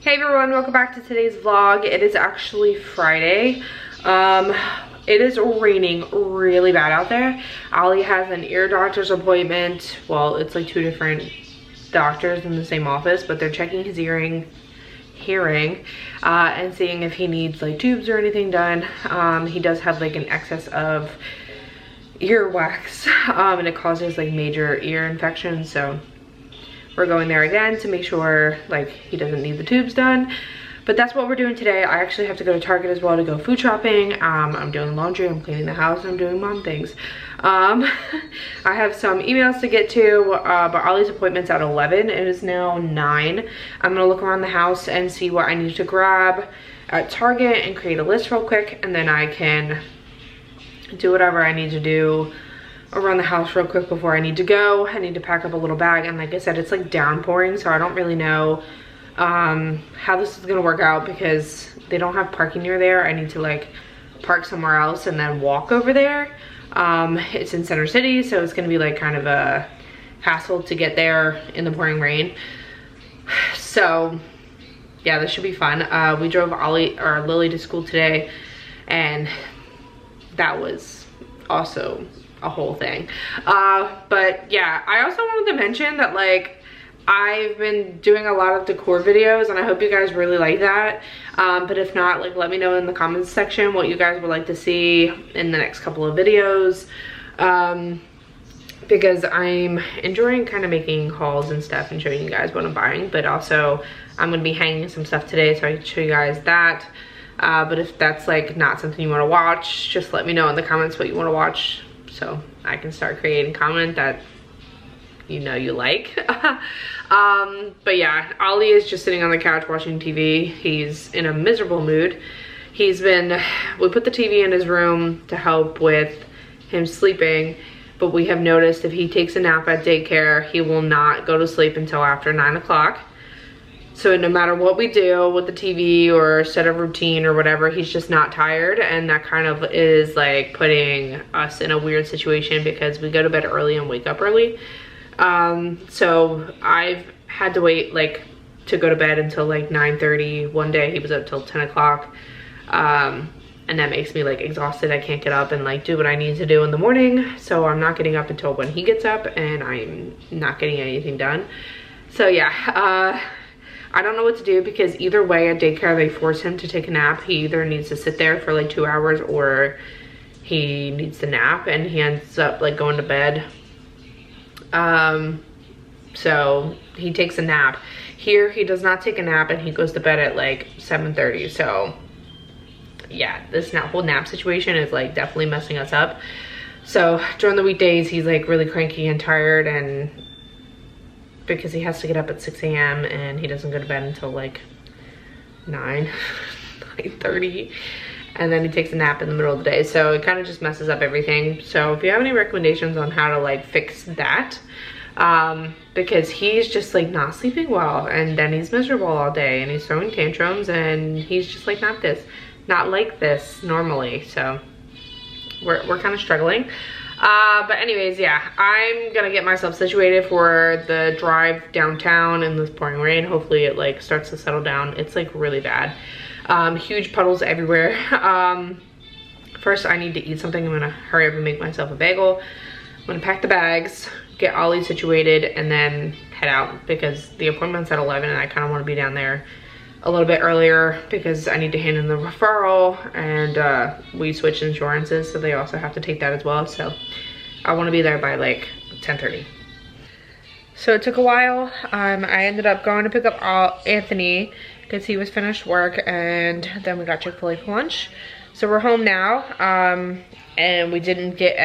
Hey everyone, welcome back to today's vlog. It is actually Friday. It is raining really bad out there. Ollie has an ear doctor's appointment. Well, it's like two different doctors in the same office, but they're checking his hearing and seeing if he needs like tubes or anything done. He does have like an excess of ear wax and it causes like major ear infections, so we're going there again to make sure like he doesn't need the tubes done. But that's what we're doing today. I actually have to go to Target as well to go food shopping. I'm doing laundry, I'm cleaning the house, I'm doing mom things. I have some emails to get to, but Ollie's appointment's at 11. It is now 9. I'm gonna look around the house and see what I need to grab at Target and create a list real quick, and then I can do whatever I need to do around the house real quick before I need to go. I need to pack up a little bag, and like I said, it's like downpouring, so I don't really know how this is gonna work out because they don't have parking near there. I need to like park somewhere else and then walk over there. It's in Center City, so it's gonna be like kind of a hassle to get there in the pouring rain. So yeah, this should be fun. We drove Lillie to school today, and that was also a whole thing. But yeah, I also wanted to mention that like I've been doing a lot of decor videos, and I hope you guys really like that. But if not, like let me know in the comments section what you guys would like to see in the next couple of videos, because I'm enjoying kind of making hauls and stuff and showing you guys what I'm buying. But also I'm gonna be hanging some stuff today, so I can show you guys that. But if that's like not something you want to watch, just let me know in the comments what you want to watch, so I can start creating content that you know you like. But yeah, Ollie is just sitting on the couch watching TV. He's in a miserable mood. We put the TV in his room to help with him sleeping, but we have noticed if he takes a nap at daycare, he will not go to sleep until after 9 o'clock. So no matter what we do with the TV or set a routine or whatever, he's just not tired, and that kind of is like putting us in a weird situation because we go to bed early and wake up early. So I've had to wait like to go to bed until like 9:30. One day he was up till 10 o'clock. And that makes me like exhausted. I can't get up and like do what I need to do in the morning. So I'm not getting up until when he gets up, and I'm not getting anything done. So yeah, I don't know what to do because either way at daycare they force him to take a nap. He either needs to sit there for like 2 hours or he needs to nap, and he ends up like going to bed. So he takes a nap. Here he does not take a nap, and he goes to bed at like 7:30. So yeah, this whole nap situation is like definitely messing us up. So during the weekdays he's like really cranky and tired, and because he has to get up at 6 a.m. and he doesn't go to bed until like 9:30, and then he takes a nap in the middle of the day. So it kind of just messes up everything. So if you have any recommendations on how to like fix that, because he's just like not sleeping well, and then he's miserable all day and he's throwing tantrums, and he's just like not like this normally. So we're kind of struggling. But anyways, yeah, I'm gonna get myself situated for the drive downtown in this pouring rain. Hopefully it like starts to settle down. It's like really bad. Huge puddles everywhere. First I need to eat something. I'm gonna hurry up and make myself a bagel. I'm gonna pack the bags, get Ollie situated, and then head out because the appointment's at 11 and I kind of want to be down there a little bit earlier because I need to hand in the referral, and we switched insurances, so they also have to take that as well. So I want to be there by like 10:30. So it took a while. I ended up going to pick up Anthony because he was finished work, and then we got Chick-fil-A for lunch. So we're home now, and we didn't get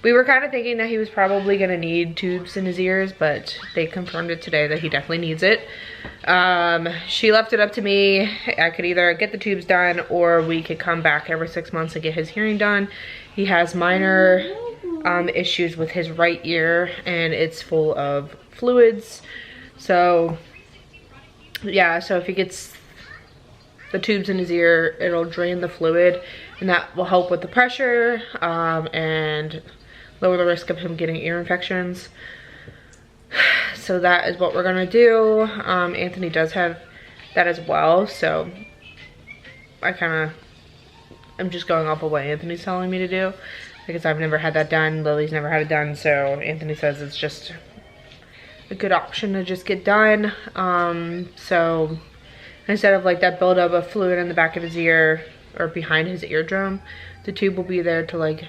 we were kind of thinking that he was probably gonna need tubes in his ears, but they confirmed it today that he definitely needs it. She left it up to me. I could either get the tubes done or we could come back every 6 months to get his hearing done. He has minor issues with his right ear, and it's full of fluids. So yeah, so if he gets the tubes in his ear, it'll drain the fluid, and that will help with the pressure and lower the risk of him getting ear infections. So that is what we're gonna do. Anthony does have that as well, so I'm just going off of what Anthony's telling me to do, because I've never had that done. Lily's never had it done, so Anthony says it's just a good option to just get done. So instead of like that buildup of fluid in the back of his ear or behind his eardrum, the tube will be there to like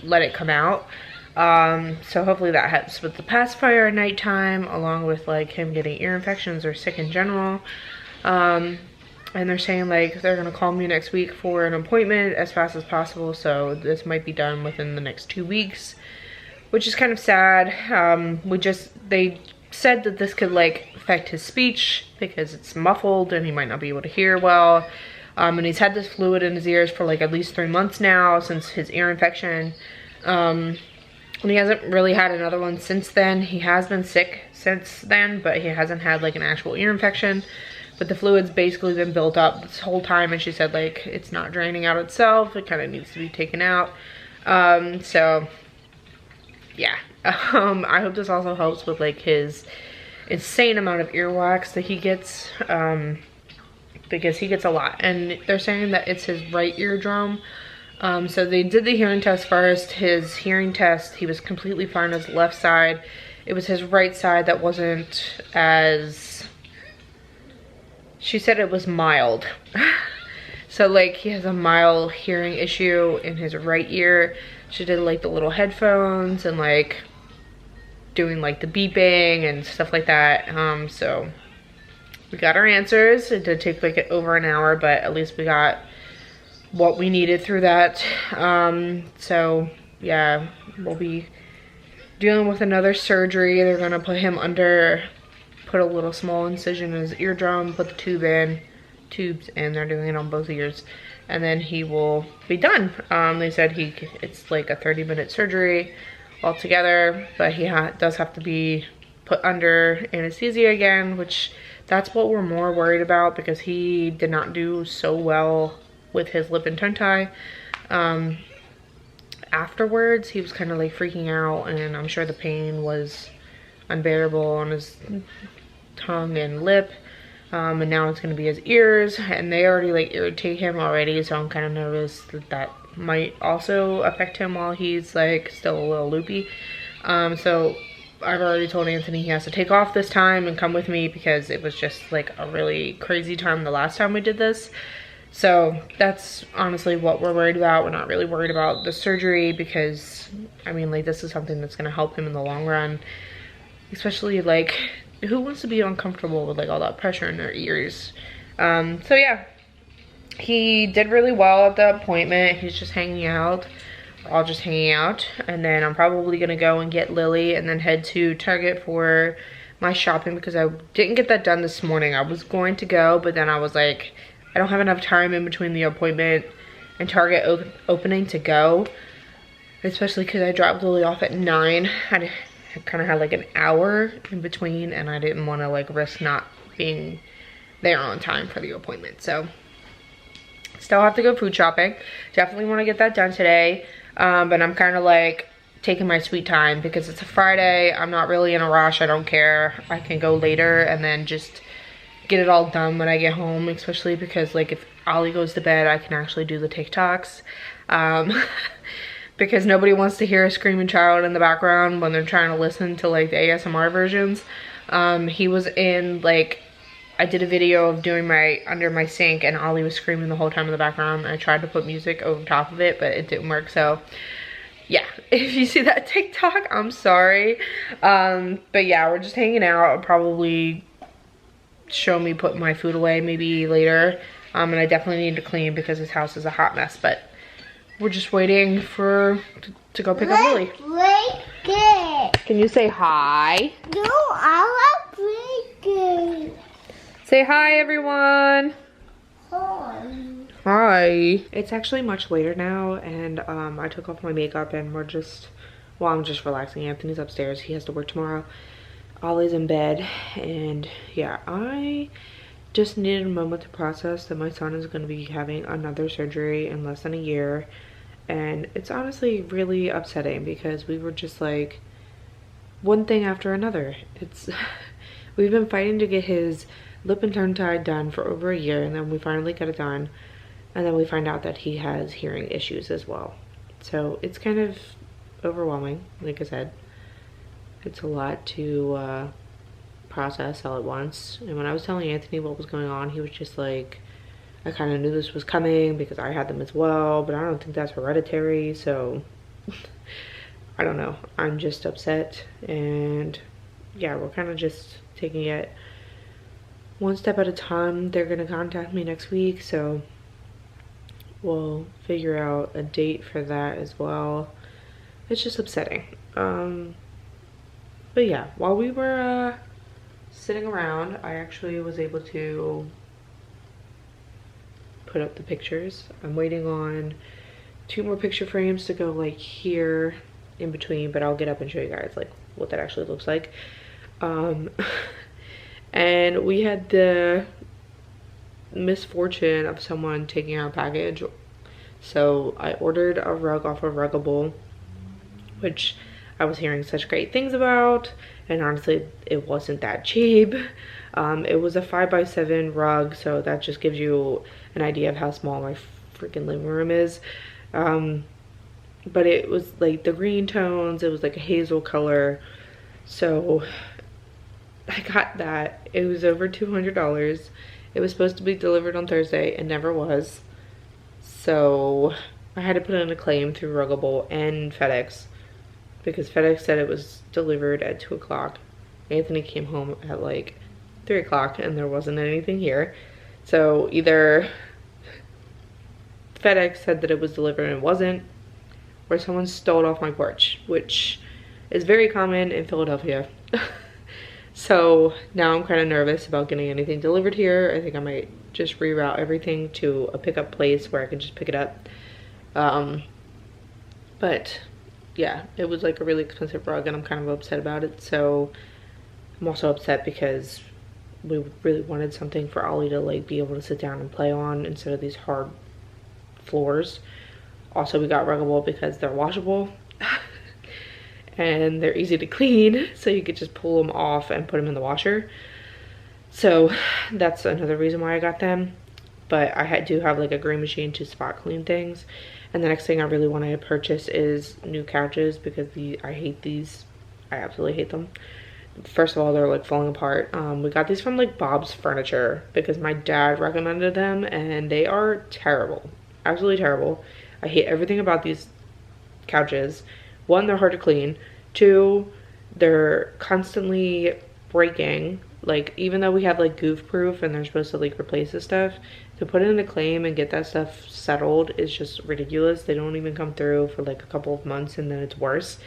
let it come out. So hopefully that helps with the pacifier at nighttime, along with like him getting ear infections or sick in general. And they're saying like they're gonna call me next week for an appointment as fast as possible, so this might be done within the next 2 weeks, which is kind of sad. They said that this could like affect his speech because it's muffled and he might not be able to hear well. And he's had this fluid in his ears for like at least 3 months now since his ear infection. And he hasn't really had another one since then. He has been sick since then, but he hasn't had like an actual ear infection. But the fluid's basically been built up this whole time, and she said like it's not draining out itself. It kind of needs to be taken out. So yeah, I hope this also helps with like his insane amount of earwax that he gets, because he gets a lot. And they're saying that it's his right eardrum. So they did the hearing test first. His hearing test, he was completely fine on his left side. It was his right side that wasn't as, she said it was mild. So like he has a mild hearing issue in his right ear. She did like the little headphones and like doing like the beeping and stuff like that. So we got our answers. It did take like over an hour, but at least we got what we needed through that. So yeah, we'll be dealing with another surgery. They're gonna put him under, put a little small incision in his eardrum, put the tubes in, they're doing it on both ears, and then he will be done. They said it's like a 30-minute surgery altogether, but he does have to be put under anesthesia again, which that's what we're more worried about, because he did not do so well with his lip and tongue tie. Afterwards, he was kind of like freaking out, and I'm sure the pain was unbearable on his tongue and lip. And now it's going to be his ears, and they already like irritate him already, so I'm kind of nervous that that might also affect him while he's like still a little loopy. So I've already told Anthony he has to take off this time and come with me, because it was just like a really crazy time the last time we did this. So that's honestly what we're worried about. We're not really worried about the surgery, because I mean like this is something that's going to help him in the long run, especially like who wants to be uncomfortable with like all that pressure in their ears. So yeah, he did really well at the appointment. He's just hanging out. We're all just hanging out, and then I'm probably gonna go and get Lily and then head to Target for my shopping, because I didn't get that done this morning. I was going to go, but then I was like, I don't have enough time in between the appointment and Target opening to go, especially because I dropped Lily off at 9. I kind of had like an hour in between, and I didn't want to like risk not being there on time for the appointment. So still have to go food shopping. Definitely want to get that done today. But I'm kind of like taking my sweet time, because it's a Friday. I'm not really in a rush. I don't care. I can go later and then just get it all done when I get home, especially because like if Ollie goes to bed, I can actually do the TikToks. Because nobody wants to hear a screaming child in the background when they're trying to listen to like the ASMR versions. He was in like, I did a video of doing my under my sink, and Ollie was screaming the whole time in the background. I tried to put music over top of it, but it didn't work. So yeah, if you see that TikTok, I'm sorry. But yeah, we're just hanging out. I'll probably show me put my food away maybe later. And I definitely need to clean because this house is a hot mess, but we're just waiting to go pick up Lily. Can you say hi? No, I want bacon. Say hi, everyone. Hi. Hi. It's actually much later now, and I took off my makeup, and we're just, well, I'm just relaxing. Anthony's upstairs. He has to work tomorrow. Ollie's in bed, and yeah, I just needed a moment to process that my son is going to be having another surgery in less than a year. And it's honestly really upsetting, because we were just like one thing after another. It's we've been fighting to get his lip and tongue tie done for over a year, and then we finally got it done, and then we find out that he has hearing issues as well. So it's kind of overwhelming. Like I said, it's a lot to process all at once. And when I was telling Anthony what was going on, he was just like, I kind of knew this was coming because I had them as well, but I don't think that's hereditary, so I don't know. I'm just upset, and yeah, we're kind of just taking it one step at a time. They're gonna contact me next week, so we'll figure out a date for that as well. It's just upsetting. But yeah, while we were sitting around, I actually was able to put up the pictures. I'm waiting on 2 more picture frames to go like here in between, but I'll get up and show you guys like what that actually looks like. And we had the misfortune of someone taking our package. So I ordered a rug off of Ruggable, which I was hearing such great things about, and honestly it wasn't that cheap. It was a 5x7 rug, so that just gives you an idea of how small my freaking living room is. But it was like the green tones, it was like a hazel color, so I got that. It was over $200. It was supposed to be delivered on Thursday and never was, so I had to put in a claim through Ruggable and FedEx, because FedEx said it was delivered at 2 o'clock. Anthony came home at like 3 o'clock and there wasn't anything here. So either FedEx said that it was delivered and it wasn't, or someone stole it off my porch, which is very common in Philadelphia. So now I'm kind of nervous about getting anything delivered here. I think I might just reroute everything to a pickup place where I can just pick it up. But yeah, it was like a really expensive rug and I'm kind of upset about it. So I'm also upset because we really wanted something for Ollie to like be able to sit down and play on instead of these hard floors. Also, we got Ruggable because they're washable and they're easy to clean, so you could just pull them off and put them in the washer. So that's another reason why I got them. But I do have like a green machine to spot clean things. And the next thing I really want to purchase is new couches, because I hate these. I absolutely hate them. First of all, they're like falling apart. We got these from like Bob's Furniture because my dad recommended them, and they are terrible. Absolutely terrible. I hate everything about these couches. 1, they're hard to clean. 2, they're constantly breaking. Like, even though we have like goof proof and they're supposed to like replace this stuff, to put in a claim and get that stuff settled is just ridiculous. They don't even come through for like a couple of months and then it's worse.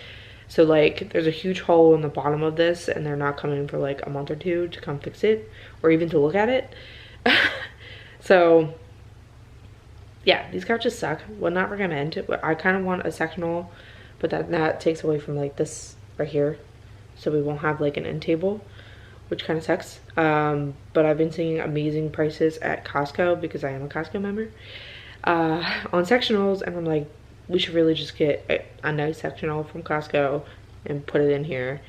So like there's a huge hole in the bottom of this and they're not coming for like a month or 2 to come fix it or even to look at it. So yeah, these couches suck. Would not recommend. I kind of want a sectional, but that takes away from like this right here, so we won't have like an end table, which kind of sucks. But I've been seeing amazing prices at Costco because I am a Costco member on sectionals, and I'm like, we should really just get a nice sectional from Costco and put it in here.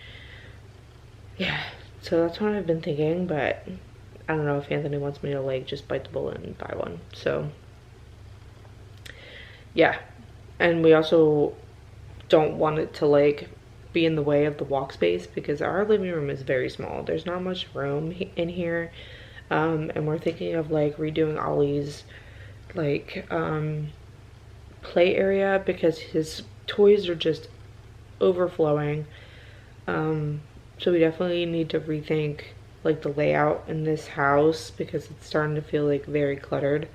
Yeah, so that's what I've been thinking, but I don't know if Anthony wants me to like just bite the bullet and buy one. So yeah, and we also don't want it to like be in the way of the walk space because our living room is very small. There's not much room in here, and we're thinking of like redoing Ollie's like play area because his toys are just overflowing. So we definitely need to rethink like the layout in this house because it's starting to feel like very cluttered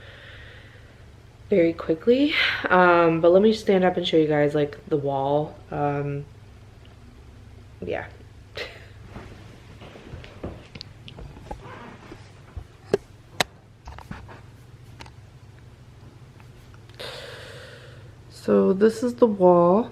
very quickly. But let me stand up and show you guys like the wall. Yeah. So this is the wall.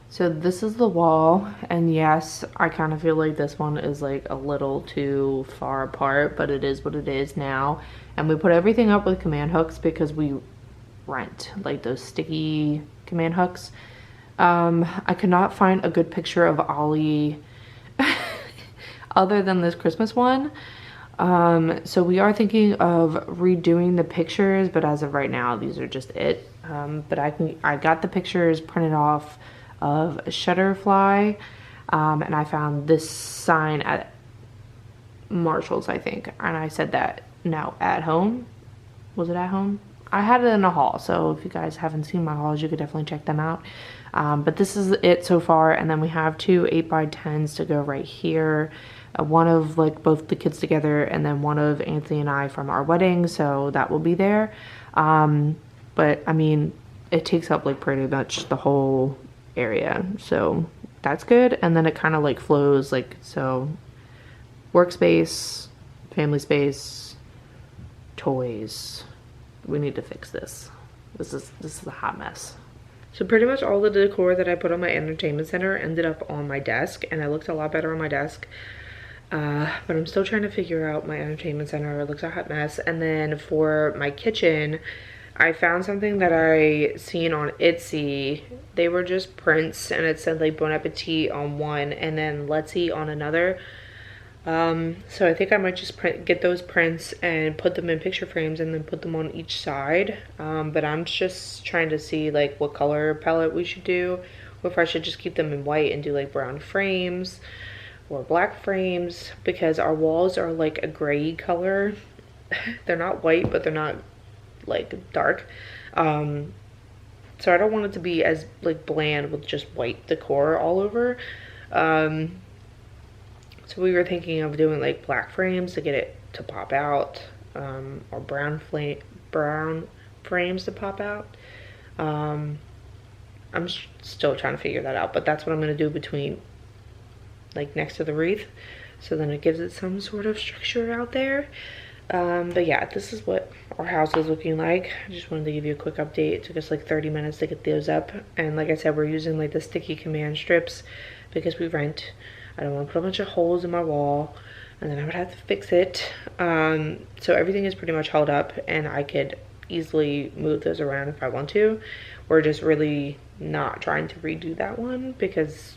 So this is the wall, and yes, I kind of feel like this one is like a little too far apart, but it is what it is now. And we put everything up with command hooks because we rent like those sticky command hooks. I could not find a good picture of Ollie other than this Christmas one. So we are thinking of redoing the pictures, but as of right now, these are just it. But I got the pictures printed off of a Shutterfly, and I found this sign at Marshall's, I think, and I said that no, at home. Was it at home? I had it in a haul, so if you guys haven't seen my hauls, you could definitely check them out. But this is it so far, and then we have 2 8x10s to go right here. One of like both the kids together, and then one of Anthony and I from our wedding, so that will be there. But I mean, it takes up like pretty much the whole area, so that's good. And then it kind of like flows, like, so workspace, family space, toys. We need to fix this. This is a hot mess. So pretty much all the decor that I put on my entertainment center ended up on my desk, and it looked a lot better on my desk. But I'm still trying to figure out my entertainment center. It looks a hot mess. And then for my kitchen, I found something that I seen on Etsy. They were just prints, and it said like Bon Appetit on one and then Let's Eat on another. So I think I might just get those prints and put them in picture frames and then put them on each side. But I'm just trying to see like what color palette we should do, or if I should just keep them in white and do like brown frames or black frames, because our walls are like a gray color. They're not white, but they're not like dark. So I don't want it to be as like bland with just white decor all over. So we were thinking of doing like black frames to get it to pop out, or brown frames to pop out. I'm still trying to figure that out, but that's what I'm going to do between like next to the wreath, so then it gives it some sort of structure out there. But yeah, this is what our house is looking like. I just wanted to give you a quick update. It took us like 30 minutes to get those up, and like I said, we're using like the sticky command strips because we rent. I don't want to put a bunch of holes in my wall, and then I would have to fix it. So everything is pretty much held up, and I could easily move those around if I want to. We're just really not trying to redo that one because,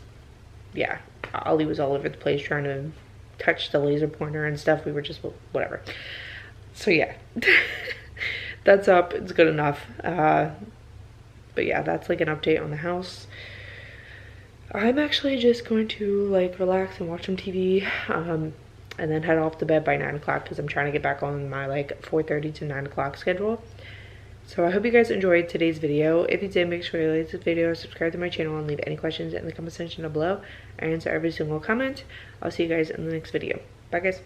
yeah, Ollie was all over the place trying to touch the laser pointer and stuff. We were just, whatever. So yeah, that's up. It's good enough. But yeah, that's like an update on the house. I'm actually just going to like relax and watch some TV, and then head off to bed by 9 o'clock because I'm trying to get back on my like 4:30 to 9 o'clock schedule. So I hope you guys enjoyed today's video. If you did, make sure you like this video, subscribe to my channel, and leave any questions in the comment section down below. I answer every single comment. I'll see you guys in the next video. Bye guys.